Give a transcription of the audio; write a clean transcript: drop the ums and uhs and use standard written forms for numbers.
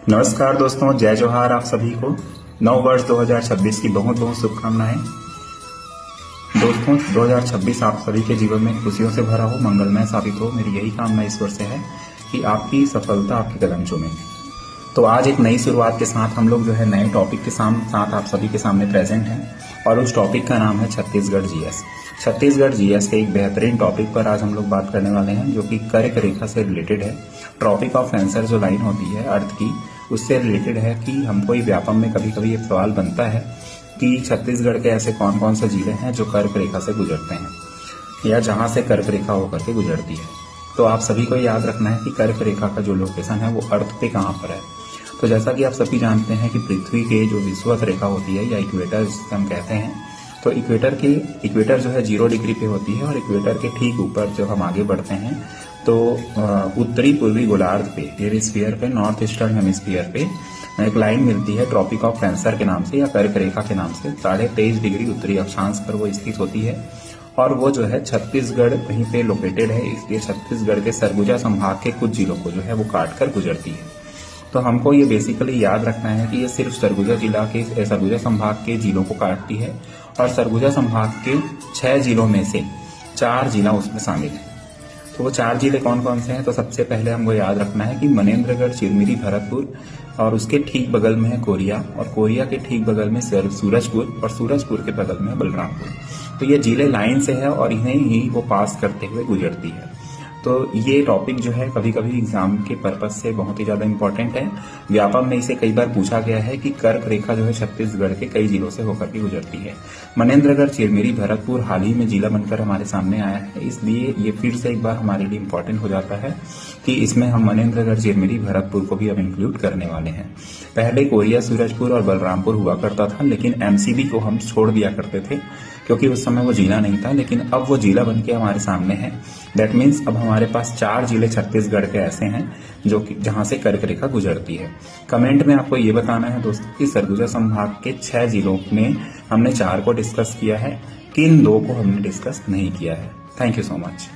नमस्कार दोस्तों, जय जोहार आप सभी को। नव वर्ष 2026 की बहुत बहुत शुभकामनाएं। दोस्तों, 2026 आप सभी के जीवन में खुशियों से भरा हो, मंगलमय साबित हो। मेरी यही कामना ईश्वर से है कि आपकी सफलता आपके कदम चूमे। तो आज एक नई शुरुआत के साथ हम लोग जो है नए टॉपिक के साथ आप सभी के सामने प्रेजेंट हैं और उस टॉपिक का नाम है छत्तीसगढ़ जीएस। छत्तीसगढ़ जीएस के एक बेहतरीन टॉपिक पर आज हम लोग बात करने वाले हैं, जो कि कर्क रेखा से रिलेटेड है। ट्रॉपिक ऑफ कैंसर जो लाइन होती है अर्थ की, उससे रिलेटेड है कि हमको ये व्यापम में कभी कभी एक सवाल बनता है कि छत्तीसगढ़ के ऐसे कौन कौन से जिले हैं जो कर्क रेखा से गुजरते हैं या जहां से कर्क रेखा होकर के गुजरती है। तो आप सभी को याद रखना है कि कर्क रेखा का जो लोकेशन है वो अर्थ पे कहाँ पर है। तो जैसा कि आप सभी जानते हैं कि पृथ्वी के जो विषुवत रेखा होती है या इक्वेटर जिसे हम कहते हैं, तो इक्वेटर जो है 0 डिग्री पे होती है और इक्वेटर के ठीक ऊपर जब हम आगे बढ़ते हैं तो उत्तरी पूर्वी गोलार्ध पे, हेमिस्फीयर पे, नॉर्थ ईस्टर्न हेमिस्फीयर पे एक लाइन मिलती है ट्रॉपिक ऑफ कैंसर के नाम से या कर्क रेखा के नाम से। 23.5 डिग्री उत्तरी अक्षांश पर वो स्थित होती है और वो जो है छत्तीसगढ़ वहीं पे लोकेटेड है। इसलिए छत्तीसगढ़ के सरगुजा संभाग के कुछ जिलों को जो है वो काट कर गुजरती है। तो हमको ये बेसिकली याद रखना है कि ये सिर्फ सरगुजा संभाग के जिलों को काटती है और सरगुजा संभाग के 6 जिलों में से 4 जिला उसमें शामिल है। तो वो 4 जिले कौन कौन से हैं? तो सबसे पहले हमको याद रखना है कि मनेन्द्रगढ़, चिरमिरी, भरतपुर और उसके ठीक बगल में है कोरिया और कोरिया के ठीक बगल में सूरजपुर और सूरजपुर के बगल में बलरामपुर। तो ये जिले लाइन से है और इन्हें ही वो पास करते हुए गुजरती है। तो ये टॉपिक जो है कभी कभी एग्जाम के पर्पज से बहुत ही ज्यादा इंपॉर्टेंट है। व्यापम में इसे कई बार पूछा गया है कि कर्क रेखा जो है छत्तीसगढ़ के कई जिलों से होकर के गुजरती है। मनेन्द्रगढ़, चिरमिरी, भरतपुर हाल ही में जिला बनकर हमारे सामने आया है, इसलिए ये फिर से एक बार हमारे लिए इम्पोर्टेंट हो जाता है कि इसमें हम मनेन्द्रगढ़, चिरमिरी, भरतपुर को भी अब इंक्लूड करने वाले हैं। पहले कोरिया, सूरजपुर और बलरामपुर हुआ करता था, लेकिन एमसीबी को हम छोड़ दिया करते थे क्योंकि उस समय वो जिला नहीं था, लेकिन अब वो जिला बन के हमारे सामने है। दैट मीन्स अब हमारे पास 4 जिले छत्तीसगढ़ के ऐसे हैं जो कि जहां से कर्क रेखा गुजरती है। कमेंट में आपको ये बताना है दोस्तों कि सरगुजा संभाग के 6 जिलों में हमने 4 को डिस्कस किया है, किन 2 को हमने डिस्कस नहीं किया है। Thank you so much.